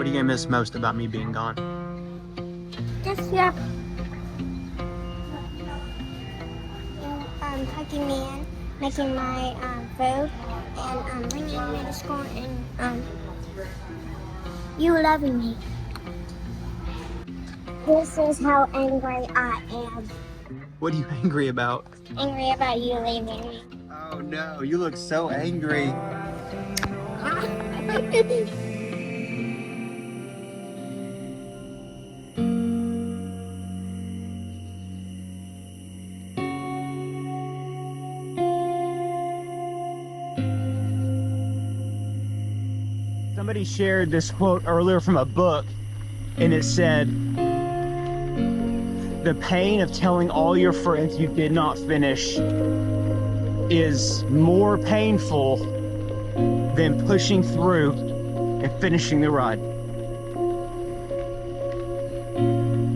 What are you gonna miss most about me being gone? Just your tucking me in, making my food, and bringing me to school, and you loving me. This is how angry I am. What are you angry about? Angry about you leaving me. Oh no, you look so angry. Somebody shared this quote earlier from a book, and it said, "The pain of telling all your friends you did not finish is more painful than pushing through and finishing the ride."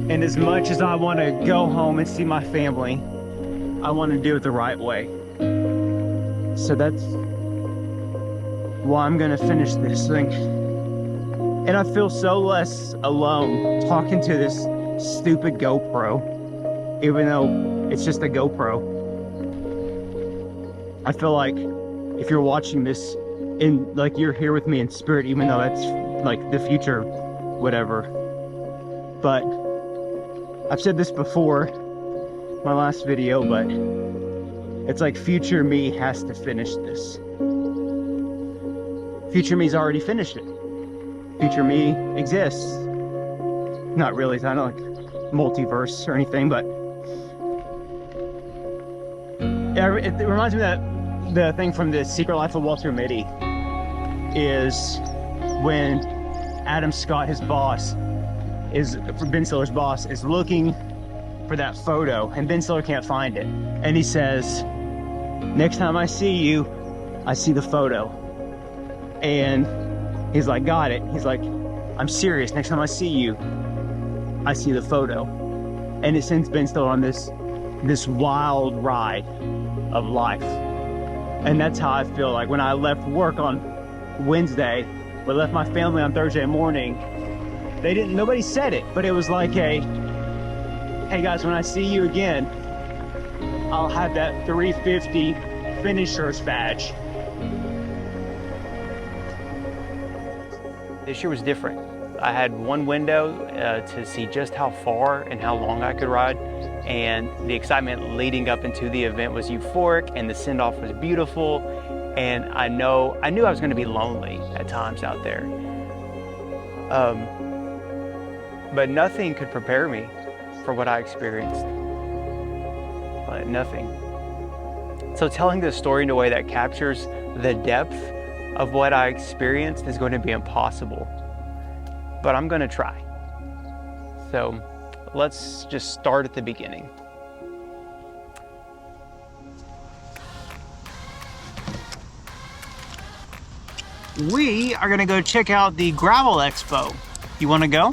And as much as I want to go home and see my family, I want to do it the right way. So that's why I'm gonna finish this thing. And I feel so less alone talking to this stupid GoPro, even though it's just a GoPro. I feel like if you're watching this in, like, you're here with me in spirit, even though that's like the future, whatever. But I've said this before, my last video, but it's like future me has to finish this. Future me's already finished it. Future me exists. Not really, it's not like multiverse or anything, but it reminds me that the thing from The Secret Life of Walter Mitty is when Adam Scott, his boss, Ben Stiller's boss, is looking for that photo, and Ben Stiller can't find it. And he says, "Next time I see you, I see the photo." And he's like, "Got it." He's like, "I'm serious. Next time I see you, I see the photo." And it sends Ben Stiller on this wild ride of life. And that's how I feel like when I left work on Wednesday, but left my family on Thursday morning. Nobody said it, but it was like hey guys, when I see you again, I'll have that 350 finisher's badge. This year was different. I had one window to see just how far and how long I could ride, and the excitement leading up into the event was euphoric, and the send-off was beautiful, and I knew I was going to be lonely at times out there. But nothing could prepare me for what I experienced. Nothing. So telling this story in a way that captures the depth of what I experienced is going to be impossible, but I'm going to try. So let's just start at the beginning. We are going to go check out the Gravel Expo. You want to go?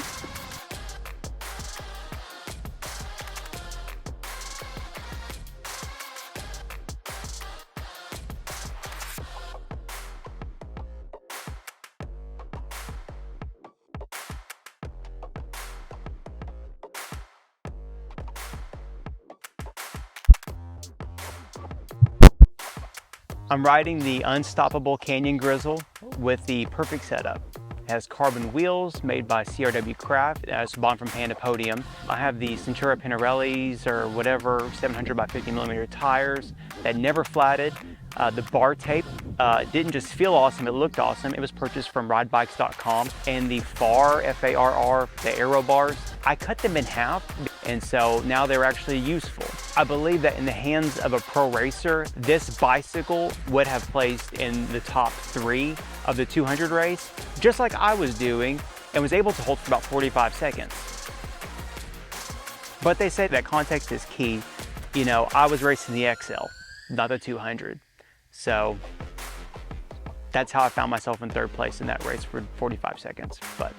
I'm riding the Unstoppable Canyon Grizzle with the perfect setup. It has carbon wheels made by CRW Craft. It has bond from Panda Podium. I have the Centura Pinarellis or whatever 700 by 50 millimeter tires that never flatted. The bar tape didn't just feel awesome, it looked awesome. It was purchased from ridebikes.com. And the FAR, the aero bars, I cut them in half, and so now they're actually useful. I believe that in the hands of a pro racer, this bicycle would have placed in the top 3 of the 200 race, just like I was doing, and was able to hold for about 45 seconds. But they say that context is key. You know, I was racing the XL, not the 200. So that's how I found myself in 3rd place in that race for 45 seconds. But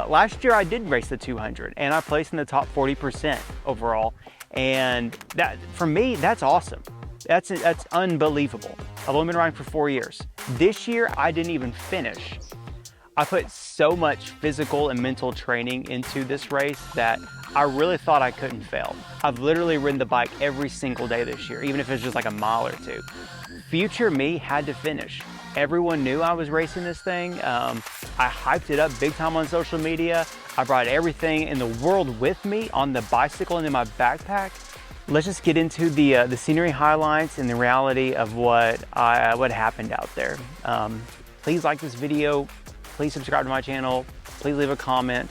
last year I did race the 200 and I placed in the top 40% overall. And that, for me, that's awesome. That's unbelievable. I've only been riding for 4 years. This year I didn't even finish. I put so much physical and mental training into this race that I really thought I couldn't fail. I've literally ridden the bike every single day this year, even if it's just like a mile or two. Future me had to finish. Everyone knew I was racing this thing. I hyped it up big time on social media. I brought everything in the world with me on the bicycle and in my backpack. Let's just get into the scenery highlights and the reality of what happened out there. Please like this video. Please subscribe to my channel. Please leave a comment.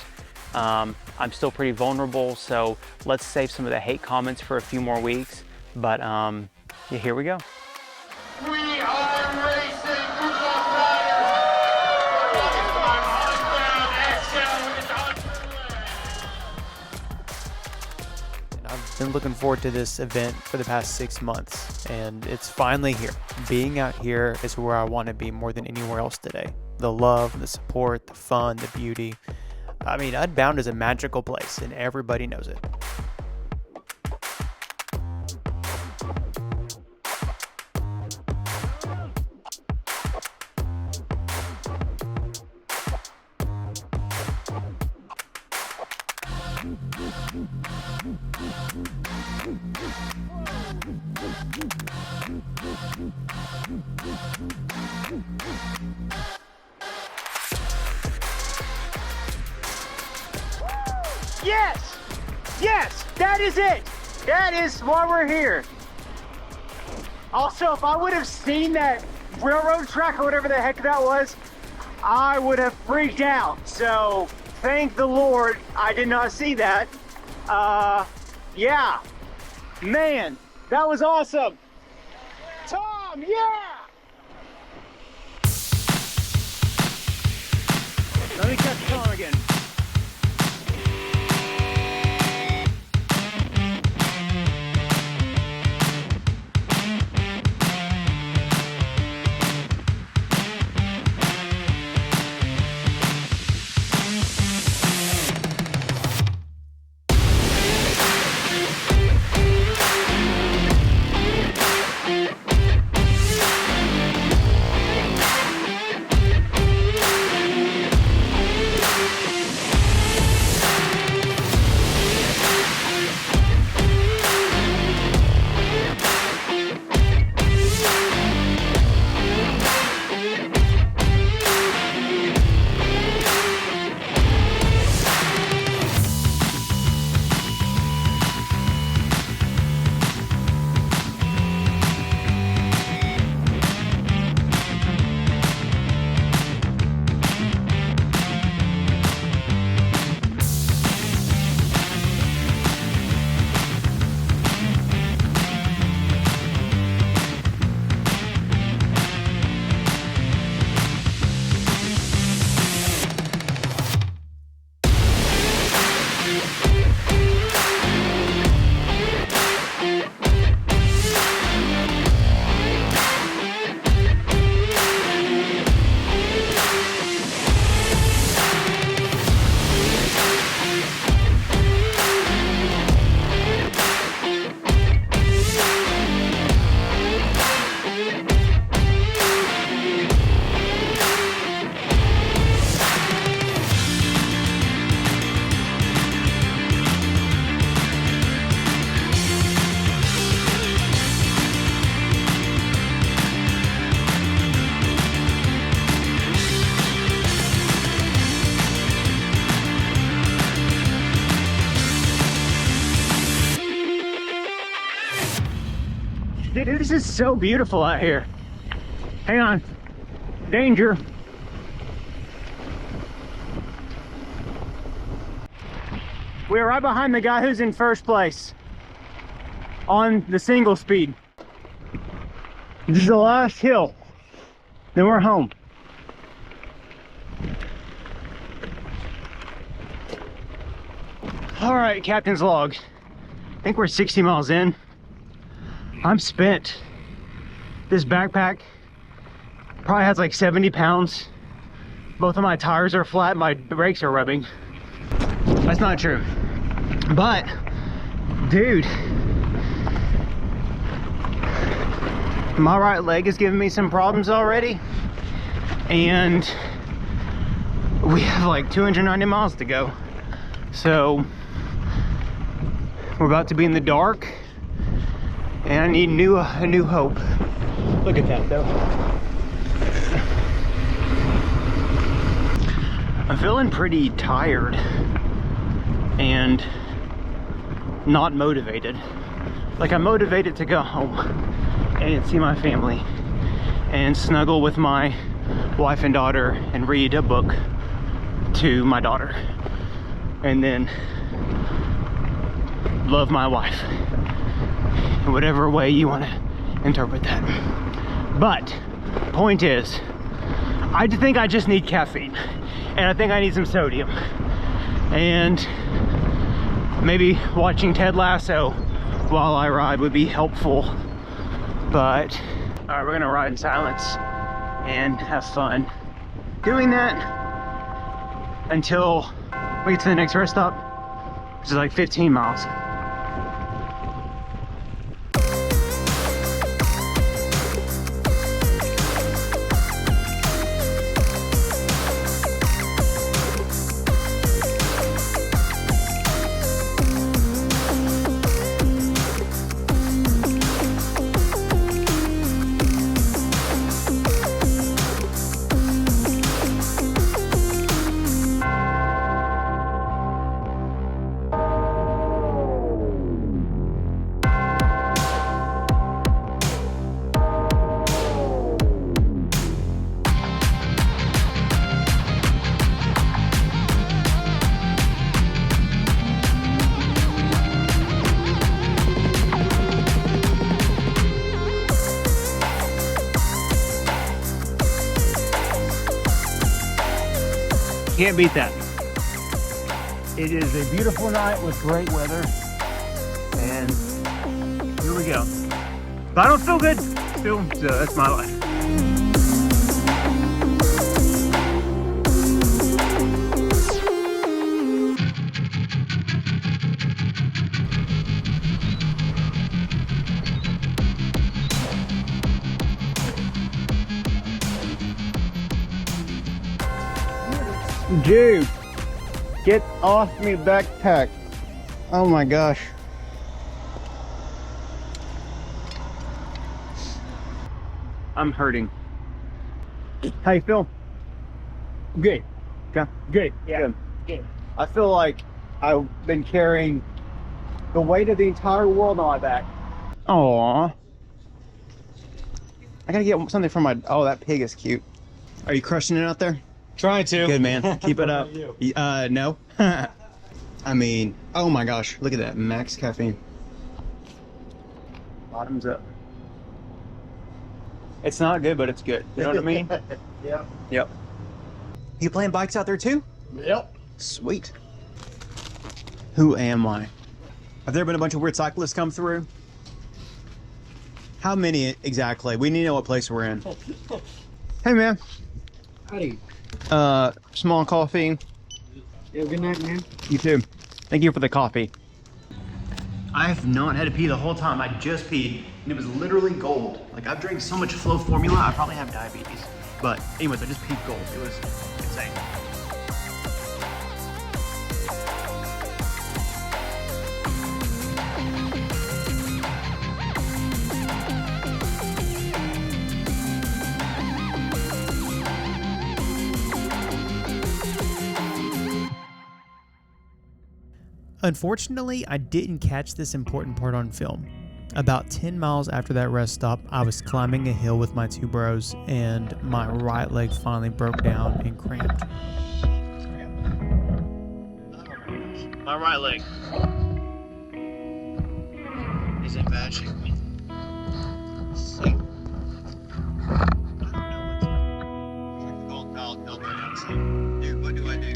I'm still pretty vulnerable, so let's save some of the hate comments for a few more weeks. But yeah, here we go. We are racing football riders. Unbound XL. I've been looking forward to this event for the past 6 months, and it's finally here. Being out here is where I want to be more than anywhere else today. The love, the support, the fun, the beauty. I mean, Unbound is a magical place, and everybody knows it. Yes! Yes! That is it! That is why we're here. Also, if I would have seen that railroad track or whatever the heck that was, I would have freaked out. So, thank the Lord I did not see that. Yeah. Man, that was awesome. Tom, yeah! Let me catch Tom again. Dude, this is so beautiful out here. Hang on. Danger. We're right behind the guy who's in first place on the single speed. This is the last hill. Then we're home. All right, captain's log. I think we're 60 miles in. I'm spent. This backpack probably has like 70 pounds. Both of my tires are flat, my brakes are rubbing. That's not true. But, dude, my right leg is giving me some problems already. And we have like 290 miles to go. So we're about to be in the dark, and I need a new hope. Look at that though. I'm feeling pretty tired and not motivated. Like, I'm motivated to go home and see my family and snuggle with my wife and daughter and read a book to my daughter, and then love my wife in whatever way you want to interpret that. But point is, I think I just need caffeine, and I think I need some sodium, and maybe watching Ted Lasso while I ride would be helpful. But all right, we're gonna ride in silence and have fun doing that until we get to the next rest stop, which is like 15 miles. Can't beat that. It is a beautiful night with great weather, and here we go. But I don't feel good still, so that's my life. Dude, get off me backpack. Oh my gosh. I'm hurting. How you feel? Good. Okay. Good. Yeah. Good. I feel like I've been carrying the weight of the entire world on my back. Aww. I gotta get something from my, oh, that pig is cute. Are you crushing it out there? Trying to. Good, man. Keep it up. No. I mean, oh my gosh, look at that, max caffeine. Bottoms up. It's not good, but it's good. You know what I mean? Yeah. Yep. You playing bikes out there too? Yep. Sweet. Who am I? Have there been a bunch of weird cyclists come through? How many exactly? We need to know what place we're in. Hey, man. Howdy. Small coffee. Yeah, good night, man. You too. Thank you for the coffee. I have not had to pee the whole time. I just peed, and it was literally gold. Like, I've drank so much Flow formula, I probably have diabetes. But anyways, I just peed gold. It was insane. Unfortunately, I didn't catch this important part on film. About 10 miles after that rest stop, I was climbing a hill with my two bros, and my right leg finally broke down and cramped. My right leg is in bad shape. Dude, what do I do?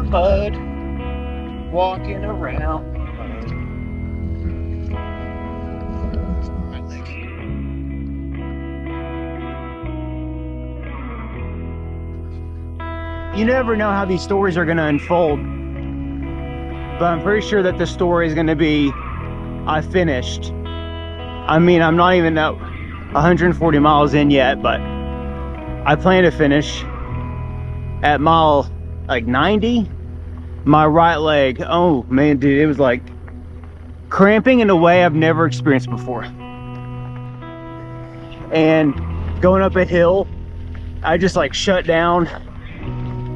Mud, walking around. you never know how these stories are going to unfold. But I'm pretty sure that the story is going to be, I finished. I mean, I'm not even 140 miles in yet, but I plan to finish at mile like 90. My right leg, oh man, dude, it was like cramping in a way I've never experienced before. And going up a hill, I just like shut down.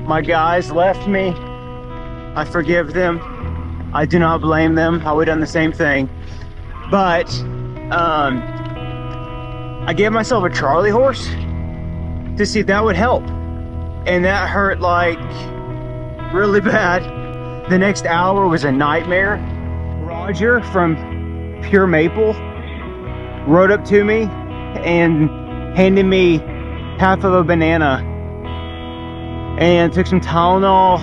My guys left me. I forgive them. I do not blame them. I would have done the same thing. But I gave myself a Charlie horse to see if that would help. And that hurt like really bad. The next hour was a nightmare. Roger from Pure Maple rode up to me and handed me half of a banana and took some Tylenol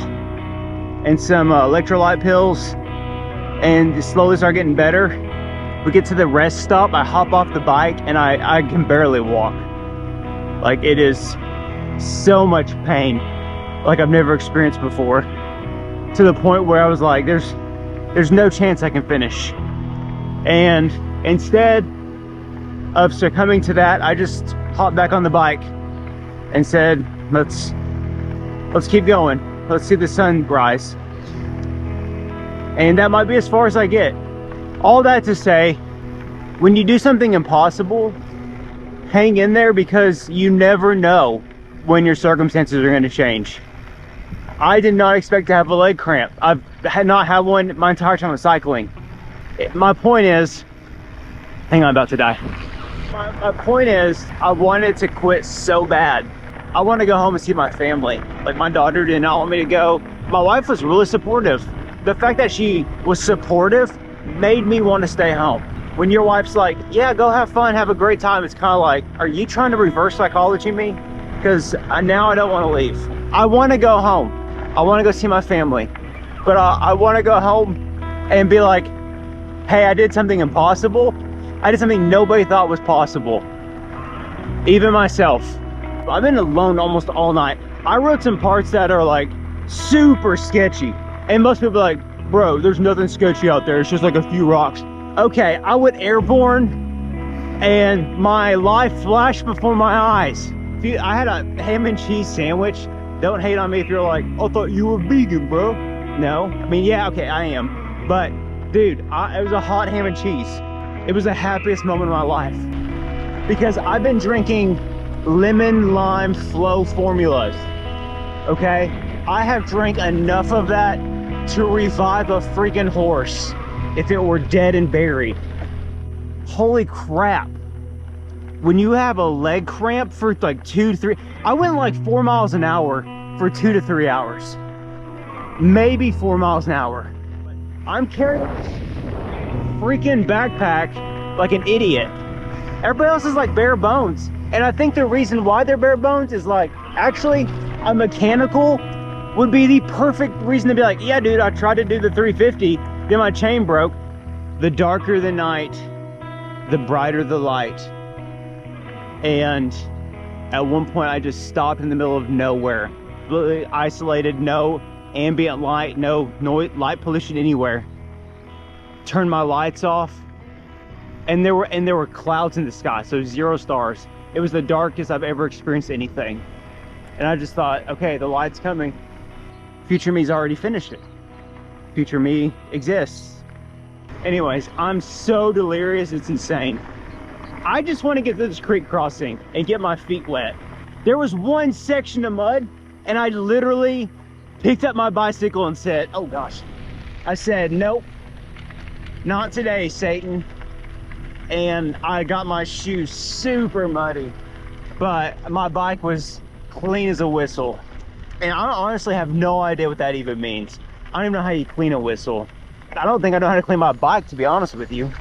and some electrolyte pills, and just slowly start getting better. We get to the rest stop, I hop off the bike and I can barely walk. Like, it is so much pain like I've never experienced before, to the point where I was like, there's no chance I can finish. And instead of succumbing to that, I just hopped back on the bike and said, let's keep going. Let's see the sun rise. And that might be as far as I get. All that to say, when you do something impossible, hang in there, because you never know when your circumstances are going to change. I did not expect to have a leg cramp. I've not had one my entire time of cycling. My point is, hang on, I'm about to die. My point is, I wanted to quit so bad. I want to go home and see my family. Like, my daughter did not want me to go. My wife was really supportive. The fact that she was supportive made me want to stay home. When your wife's like, yeah, go have fun, have a great time, it's kind of like, are you trying to reverse psychology me? Because now I don't want to leave. I want to go home. I want to go see my family. But I want to go home and be like, hey, I did something impossible. I did something nobody thought was possible. Even myself. I've been alone almost all night. I rode some parts that are like super sketchy. And most people are like, bro, there's nothing sketchy out there. It's just like a few rocks. Okay, I went airborne and my life flashed before my eyes. I had a ham and cheese sandwich. Don't hate on me if you're like, I thought you were vegan, bro. No, I mean, yeah, okay, I am. But dude, it was a hot ham and cheese. It was the happiest moment of my life. Because I've been drinking lemon lime flow formulas, okay? I have drank enough of that to revive a freaking horse if it were dead and buried. Holy crap. When you have a leg cramp for like 2 to 3, I went like 4 miles an hour for 2 to 3 hours. Maybe 4 miles an hour. I'm carrying a freaking backpack like an idiot. Everybody else is like bare bones. And I think the reason why they're bare bones is like, actually, a mechanical would be the perfect reason to be like, yeah, dude, I tried to do the 350, then my chain broke. The darker the night, the brighter the light. And at one point, I just stopped in the middle of nowhere. Completely isolated, no ambient light, no noise, light pollution anywhere. Turned my lights off, and there were clouds in the sky, so 0 stars. It was the darkest I've ever experienced anything. And I just thought, okay, the light's coming. Future me's already finished it. Future me exists. Anyways, I'm so delirious, it's insane. I just want to get to this creek crossing and get my feet wet. There was one section of mud, and I literally picked up my bicycle and said, oh gosh. I said, nope, not today, Satan. And I got my shoes super muddy, but my bike was clean as a whistle. And I honestly have no idea what that even means. I don't even know how you clean a whistle. I don't think I know how to clean my bike, to be honest with you.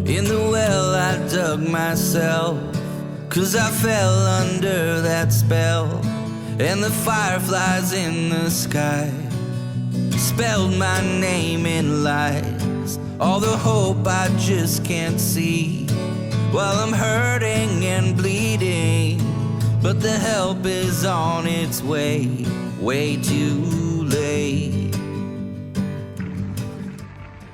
in the well I dug myself, 'cause I fell under that spell, and the fireflies in the sky spelled my name in lies, all the hope I just can't see, while I'm hurting and bleeding, but the help is on its way, way too late.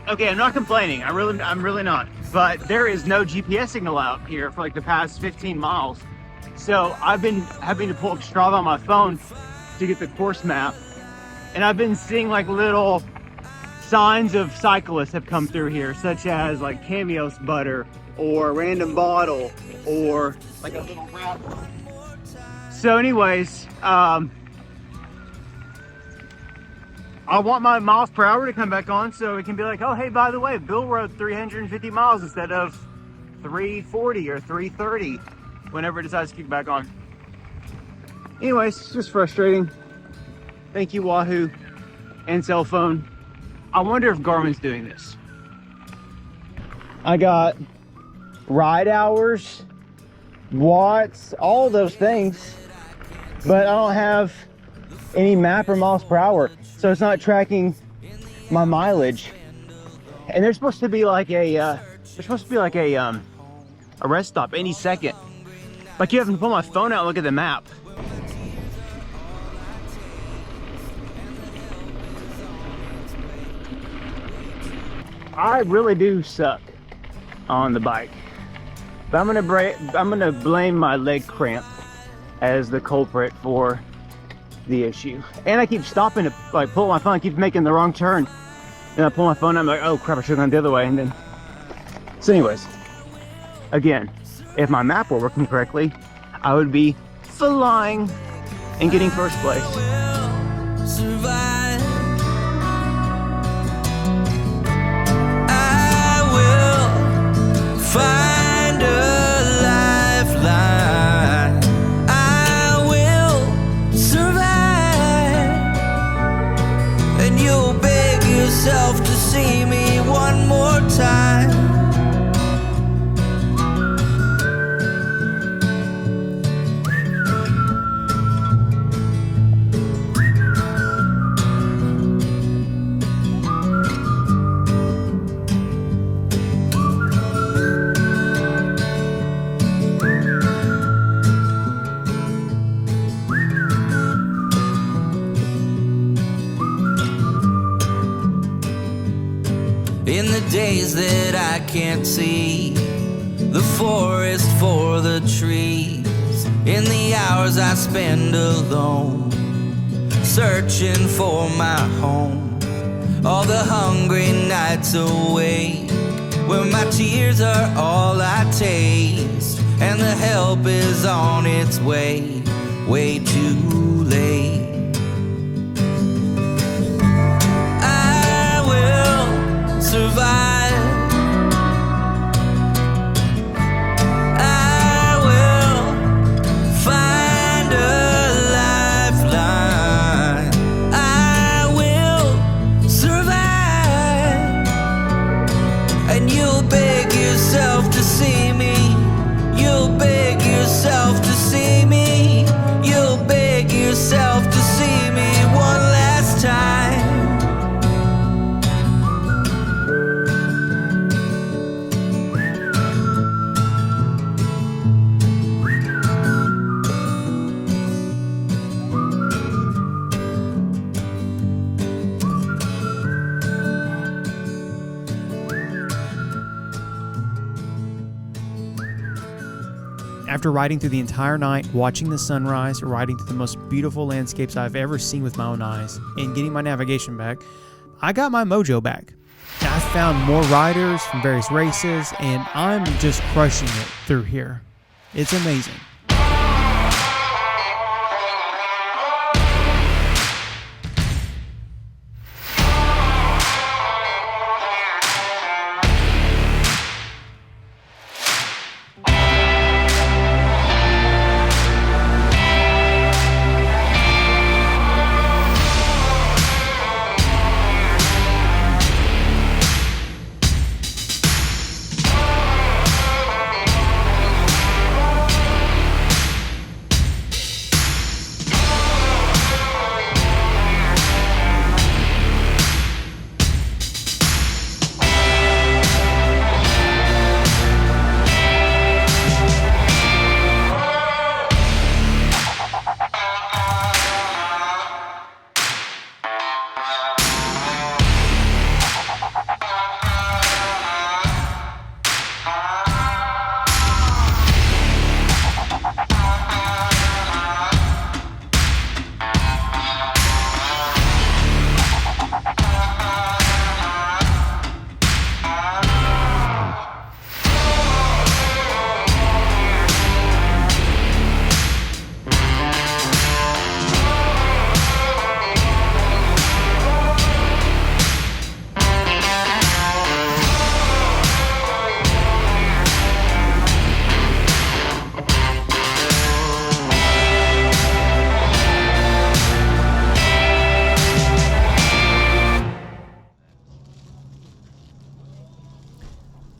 Okay, I'm not complaining. I'm really not. But there is no GPS signal out here for like the past 15 miles. So I've been having to pull up Strava on my phone to get the course map. And I've been seeing like little signs of cyclists have come through here, such as like Cameos Butter or Random Bottle or like a little rapper. So anyways, I want my miles per hour to come back on so it can be like, oh, hey, by the way, Bill rode 350 miles instead of 340 or 330 whenever it decides to kick back on. Anyways, it's just frustrating. Thank you, Wahoo and cell phone. I wonder if Garmin's doing this. I got ride hours, watts, all those things, but I don't have any map or miles per hour. So it's not tracking my mileage. And there's supposed to be like a rest stop any second. Like you have to pull my phone out and look at the map. I really do suck on the bike. But I'm gonna blame my leg cramp as the culprit for the issue. And I keep stopping to like pull my phone, I keep making the wrong turn. And I pull my phone, I'm like, oh crap, I should have gone the other way. And then, so anyways, again, if my map were working correctly, I would be flying and getting first place. Survive. I will find a lifeline. I will survive, and you'll beg yourself to see me one more time. In the days that I can't see the forest for the trees, in the hours I spend alone searching for my home, all the hungry nights awake where my tears are all I taste, and the help is on its way, way too late. Survive. I will find a lifeline. I will survive, and you'll beg yourself to see me. You'll beg yourself to see me. You'll beg yourself to see me one last time. After riding through the entire night, watching the sunrise, riding through the most beautiful landscapes I've ever seen with my own eyes, and getting my navigation back, I got my mojo back. I found more riders from various races, and I'm just crushing it through here. It's amazing.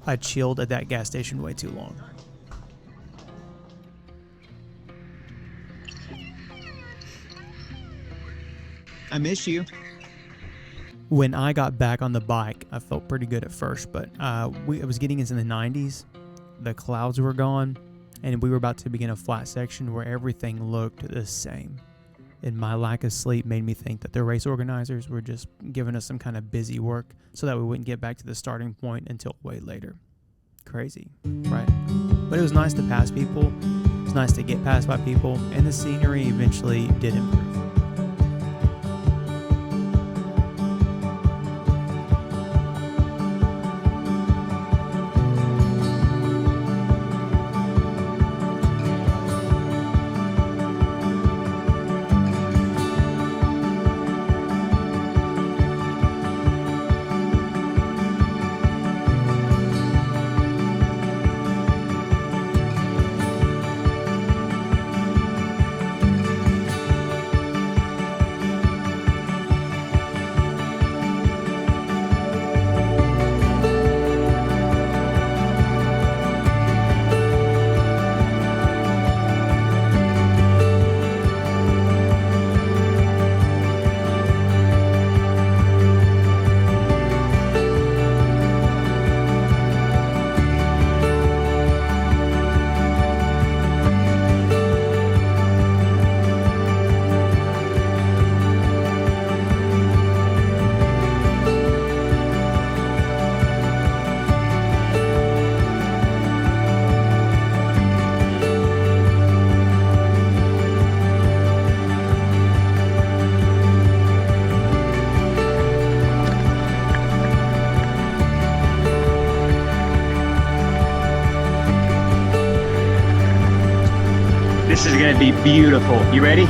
I chilled at that gas station way too long. I miss you. When I got back on the bike, I felt pretty good at first, but it was getting into the 90s. The clouds were gone, and we were about to begin a flat section where everything looked the same. And my lack of sleep made me think that the race organizers were just giving us some kind of busy work so that we wouldn't get back to the starting point until way later. Crazy, right? But it was nice to pass people. It was nice to get passed by people, and the scenery eventually did improve. This is gonna be beautiful. You ready?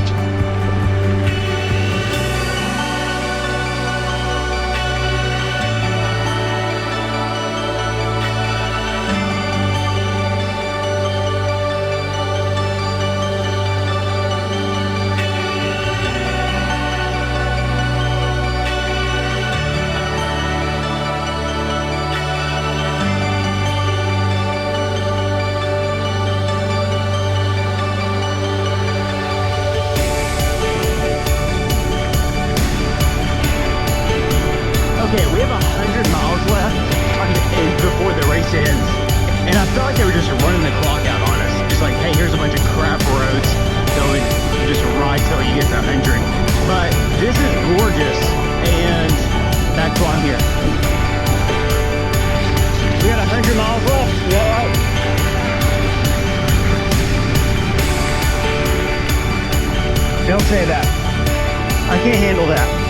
Okay, we have 100 miles left before the race ends. And I felt like they were just running the clock out on us. Just like, hey, here's a bunch of crap roads. So just ride till you get to 100. But this is gorgeous. And that's why I'm here. We got 100 miles left. Is that right? Don't say that. I can't handle that.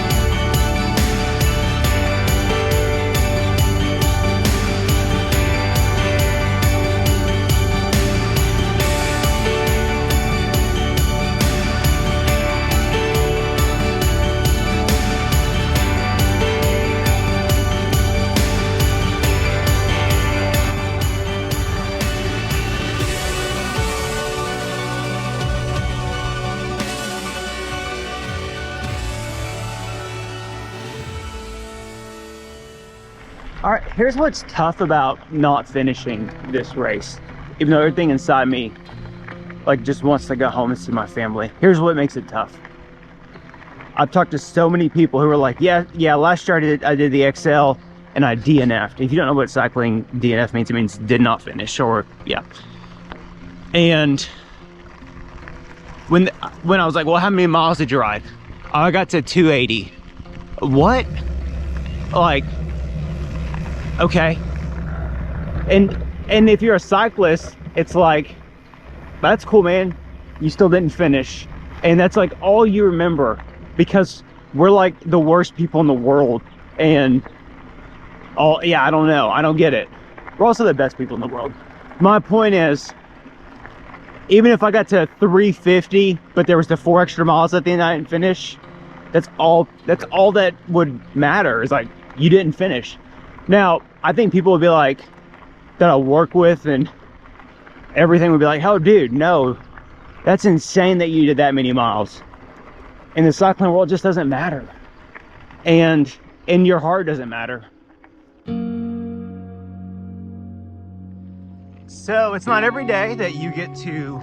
All right, here's what's tough about not finishing this race. Even though everything inside me like just wants to go home and see my family. Here's what makes it tough. I've talked to so many people who are like, yeah, last year I did the XL and I DNF'd. If you don't know what cycling DNF means, it means did not finish, or yeah. And when I was like, well, how many miles did you ride? I got to 280. What? Like, okay. And if you're a cyclist, it's like, that's cool, man, you still didn't finish. And that's like all you remember, because we're like the worst people in the world. And yeah, I don't know, I don't get it. We're also the best people in the world. My point is, even if I got to 350 but there was the 4 extra miles at the end I didn't finish, that's all that would matter, is like, you didn't finish. Now, I think people would be like, that I work with and everything would be like, oh dude, no, that's insane that you did that many miles. In the cycling world, it just doesn't matter. And in your heart doesn't matter. So it's not every day that you get to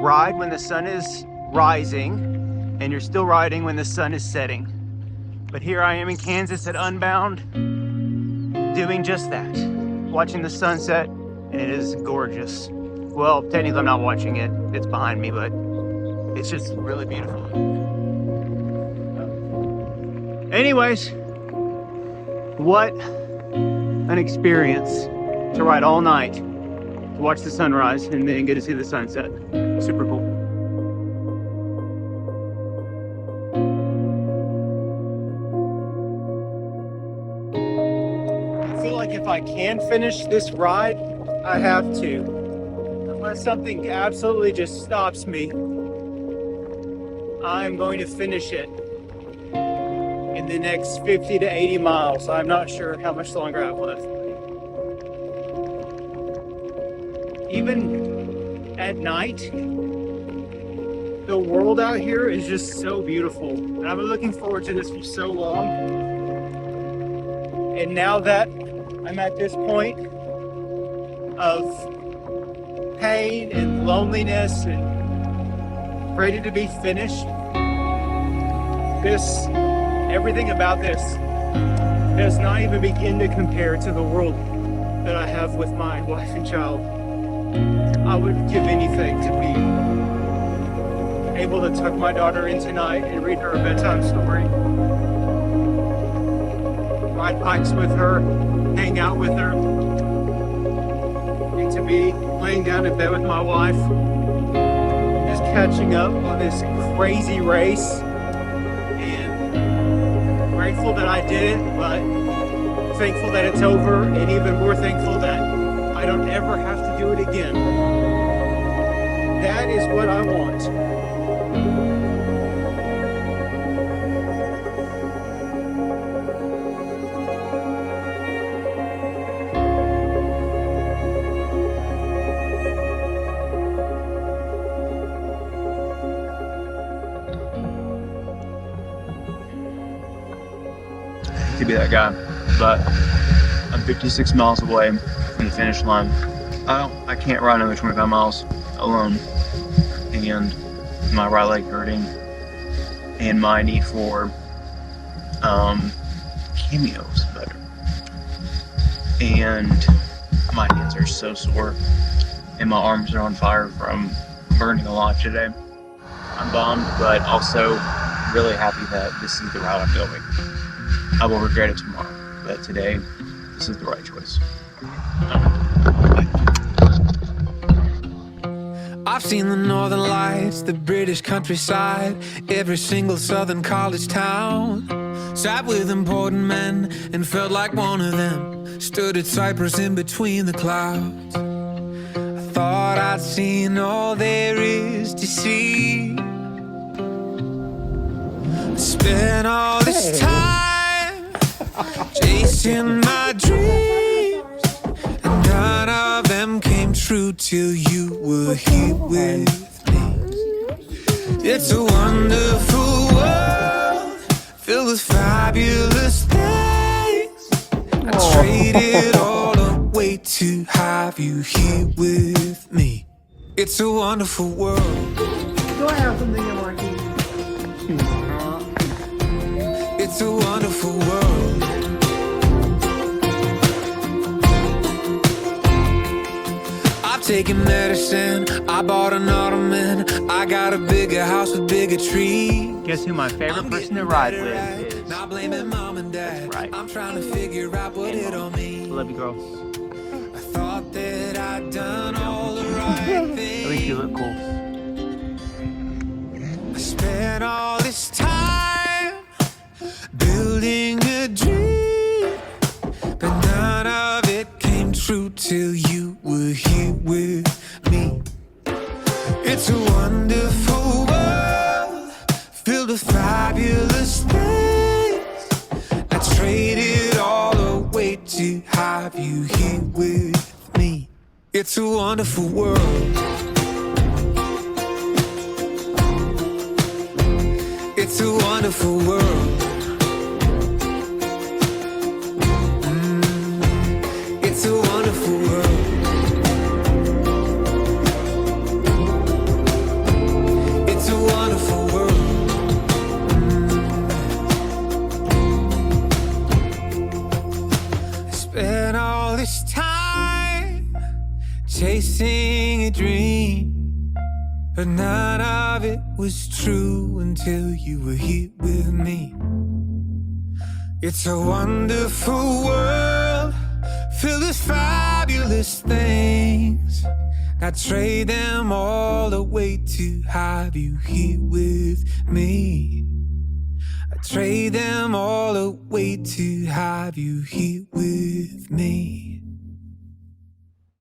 ride when the sun is rising and you're still riding when the sun is setting. But here I am in Kansas at Unbound doing just that. Watching the sunset, and it is gorgeous. Well, technically I'm not watching it, it's behind me, but it's just really beautiful. Anyways, what an experience to ride all night, to watch the sunrise, and then get to see the sunset. Super cool. I feel like if I can finish this ride, I have to. Unless something absolutely just stops me, I'm going to finish it in the next 50 to 80 miles. I'm not sure how much longer I have left. Even at night, the world out here is just so beautiful. And I've been looking forward to this for so long. And now that I'm at this point of pain and loneliness and ready to be finished, everything about this does not even begin to compare to the world that I have with my wife and child. I would give anything to be able to tuck my daughter in tonight and read her a bedtime story, ride bikes with her, hang out with her, and to be laying down in bed with my wife, just catching up on this crazy race. And grateful that I did it, but thankful that it's over, and even more thankful that I don't ever have to do it again. That is what I want. To be that guy, but I'm 56 miles away from the finish line. I can't ride another 25 miles alone, and my right leg hurting, and my need for cameos better, and my hands are so sore, and my arms are on fire from burning a lot today. I'm bummed, but also really happy that this is the route I'm going. I will regret it tomorrow, but today, this is the right choice. I've seen the northern lights, the British countryside, every single southern college town. Sat with important men and felt like one of them. Stood at Cyprus in between the clouds. I thought I'd seen all there is to see. I spent all this time chasing my dreams, and none of them came true till you were here with me. It's a wonderful world filled with fabulous things. I'd trade it all away to have you here with me. It's a wonderful world. Do I have something in my key? It's a wonderful world. I've taken medicine, I bought an ottoman, I got a bigger house with bigger trees. Guess who my favorite person to ride with is? Not blaming mom and dad. That's right. I'm trying to figure out what it all means. Love you, girls. I thought that I'd done all the right things. At least you look cool. I spent all this time building a dream, but none of it came true till you were here with me. It's a wonderful world filled with fabulous things. I trade it all away to have you here with me. It's a wonderful world. It's a wonderful world. It's a wonderful world. this time chasing a dream, but none of it was true until you were here with me. It's a wonderful world filled with fabulous things. I'd trade them all away to have you here with me. I'd trade them all away to have you here with me.